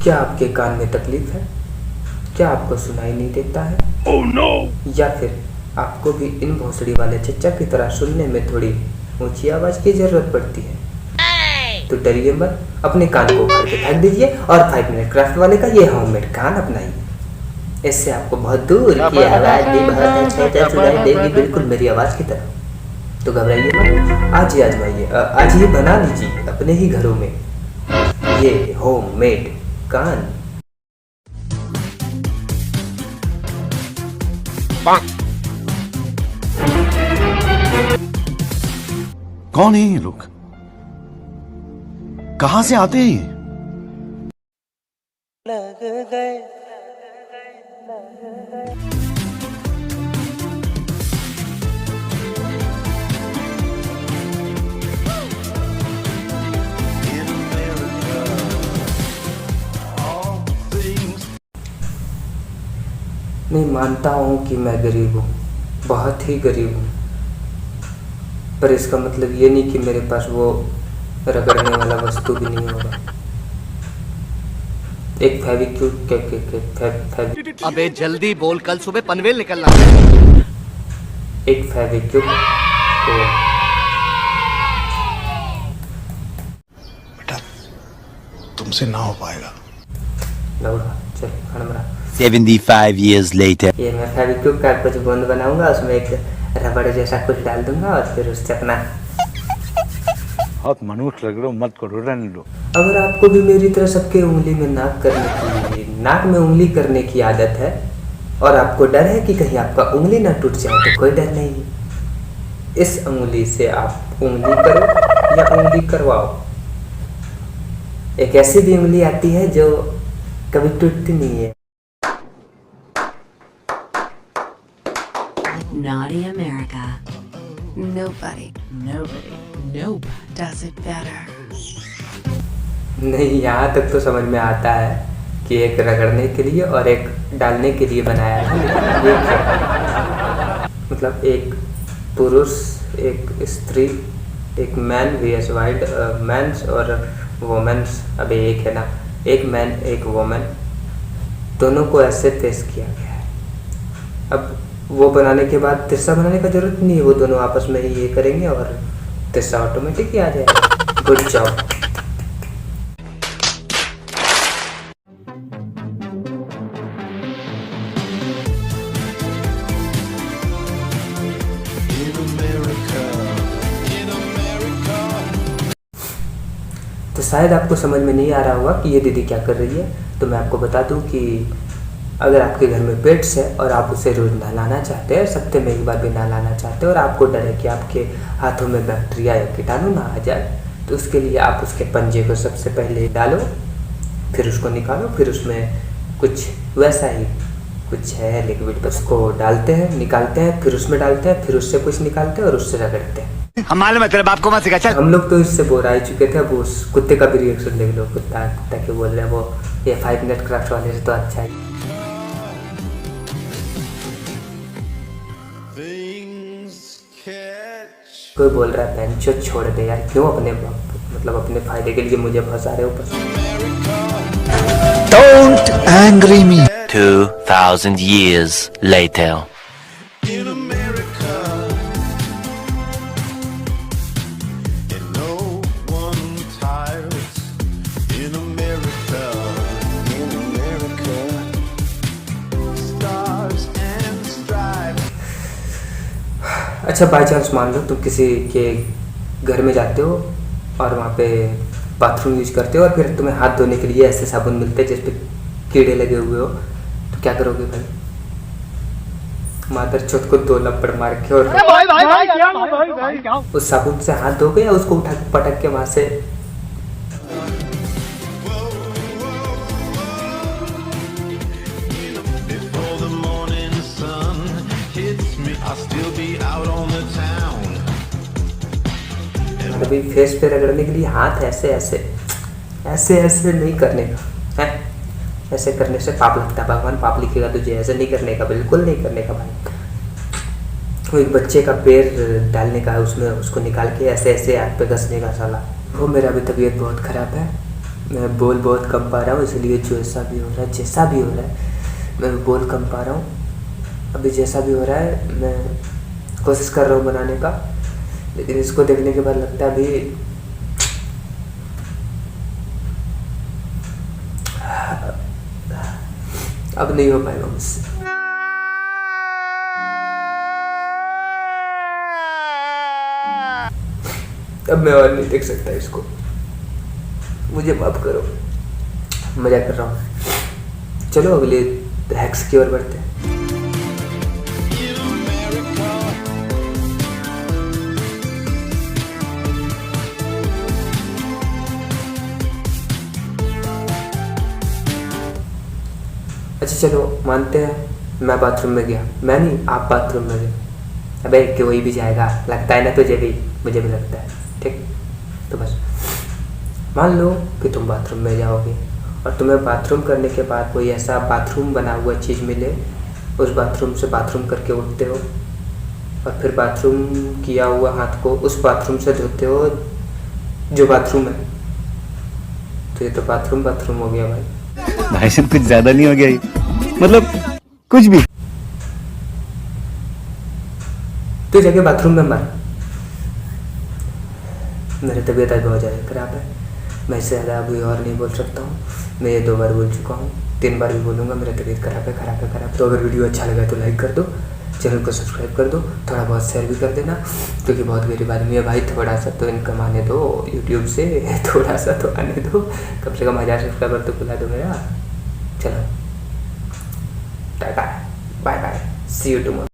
क्या आपके कान में तकलीफ है? क्या आपको सुनाई नहीं देता है? Oh no! या फिर आपको भी इन भोसड़ी वाले चच्चा की तरह सुनने में थोड़ी ऊंची आवाज की जरूरत पड़ती है? तो डरिए मत, अपने कान को उखाड़ के फेंक दीजिए और 5 मिनट क्राफ्ट वाले का ये होममेड कान अपनाइए। इससे आपको बहुत दूर की आवाज भी बहुत अच्छे से सुनाई देगी, बिल्कुल मेरी आवाज की तरह। तो घबराइए मत, आज ही आजमाइए, आज ही बना लीजिए अपने ही घरों में ये होममेड कान। कौन है ये लोग? कहां से आते हैं ये? लग गए मैं मानता हूँ कि मैं गरीब हूँ, बहुत ही गरीब हूँ, पर इसका मतलब ये नहीं कि मेरे पास वो रगड़ने वाला वस्तु भी नहीं होगा। एक फेविक्विक अबे जल्दी बोल, कल सुबह पनवेल निकलना है। एक फेविक्विक बेटा तुमसे ना हो पाएगा। लौड़ा चल खड़मड़ा। 75 years later. ये मैं फेविक्विक का कुछ गोंद बनाऊंगा, उसमें एक रबड़ जैसा कुछ डाल दूंगा और फिर उससे अपना। बहुत मनुष्य लग रहे हो, मत करो, रहने दो। अगर आपको भी मेरी तरह सबके उंगली में नाक में उंगली करने की आदत है और आपको डर है कि कहीं आपका उंगली ना टूट जाए, तो कोई डर नहीं। इस उंगली से आप उंगली करो या उंगली करवाओ। एक ऐसी भी उंगली आती है जो कभी टूटती नहीं है। Naughty America. Nobody does it better. नहीं, यहाँ तक तो समझ में आता है कि एक रगड़ने के लिए और एक डालने के लिए बनाया है, लेकिन एक मतलब एक पुरुष, एक स्त्री, एक मैन vs वाइल्ड मैंस और वोमेंस, अभी एक है ना, एक मैन एक वोमेन, दोनों को ऐसे पेश किया गया है। अब वो बनाने के बाद तिरसा बनाने का जरूरत नहीं है, वो दोनों आपस में ही ये करेंगे और तिरसा ऑटोमेटिक ही आ जाएगा। Good job. तो शायद आपको समझ में नहीं आ रहा होगा कि ये दीदी क्या कर रही है, तो मैं आपको बता दूं कि अगर आपके घर में पेट्स है और आप उसे रोज नहलाना चाहते हैं, सप्ताह में एक बार भी नहलाना चाहते हैं और आपको डर है कि आपके हाथों में बैक्टीरिया या कीटाणु ना आ जाए, तो उसके लिए आप उसके पंजे को सबसे पहले डालो, फिर उसको निकालो, फिर उसमें कुछ वैसा ही कुछ है लिक्विड, उसको डालते हैं, निकालते हैं, फिर उसमें डालते हैं, फिर उससे कुछ निकालते हैं और उससे रगड़ते हैं। हम मालूम है तेरे बाप को मत सिखा। चल हम लोग तो इससे बोर आ चुके थे। अब उस कुत्ते का भी रिएक्शन देख लो, कुत्ता क्या बोल रहे हैं वो, ये 5 मिनट क्राफ्ट वाले से तो अच्छा है। कोई बोल रहा है पेंचो छोड़ दे यार, क्यों अपने मतलब अपने फायदे के लिए मुझे फंसा रहे हो ऊपर। Don't angry me. 2000 years later. अच्छा बाई चांस मान लो तुम किसी के घर में जाते हो और वहाँ पे बाथरूम यूज करते हो और फिर तुम्हें हाथ धोने के लिए ऐसे साबुन मिलते हैं जिस पे कीड़े लगे हुए हो, तो क्या करोगे भाई? मादर चौथ को 2 लपड़ मार के और उस साबुन से हाथ धोगे या उसको उठा पटक के वहाँ से? अभी फेस पे रगड़ने के लिए हाथ ऐसे ऐसे ऐसे ऐसे नहीं करने का है। ऐसे करने से पाप लगता है, भगवान पाप लिखेगा तुझे। ऐसे नहीं करने का, बिल्कुल नहीं करने का भाई। वो एक बच्चे का पैर डालने का है उसमें, उसको निकाल के ऐसे ऐसे हाथ पे घसने का साला। वो मेरा भी तबीयत बहुत ख़राब है, मैं बोल बहुत कम पा रहा हूँ, इसलिए जैसा भी हो रहा है मैं बोल कम पा रहा हूँ। अभी जैसा भी हो रहा है मैं कोशिश कर रहा हूँ बनाने का, लेकिन इसको देखने के बाद लगता है अभी अब नहीं हो पाएगा मुझसे। अब मैं और नहीं देख सकता इसको, मुझे माफ करो, मजा कर रहा हूँ। चलो अगले हैक्स की ओर बढ़ते हैं। अच्छा चलो मानते हैं मैं बाथरूम में गया, मैं नहीं आप बाथरूम में गए। अबे कि वही भी जाएगा, लगता है ना तुझे भी, मुझे भी लगता है, ठीक। तो बस मान लो कि तुम बाथरूम में जाओगे और तुम्हें बाथरूम करने के बाद कोई ऐसा बाथरूम बना हुआ चीज़ मिले, उस बाथरूम से बाथरूम करके उठते हो और फिर बाथरूम किया हुआ हाथ को उस बाथरूम से धोते हो जो बाथरूम है। तो ये तो बाथरूम हो गया भाई। भाई साहब कुछ ज्यादा नहीं हो गया ये? मतलब कुछ भी। तो जाके बाथरूम में मर। मेरी तबीयत आज बहुत ज़्यादा खराब है, मैं इससे ज़्यादा अभी और नहीं बोल सकता हूँ। मैं ये 2 बार बोल चुका हूँ, 3 बार भी बोलूँगा। मेरा तबीयत खराब है। तो अगर वीडियो अच्छा लगा तो लाइक कर दो, चैनल को सब्सक्राइब कर दो, थोड़ा बहुत शेयर भी कर देना, क्योंकि बहुत गरीब आदमी है भाई। थोड़ा सा तो इनकम आने दो यूट्यूब से, थोड़ा सा तो आने दो, कम से कम 1000 सब्सक्राइबर तो बुला दो मेरा। चलो tata, bye bye, see you tomorrow.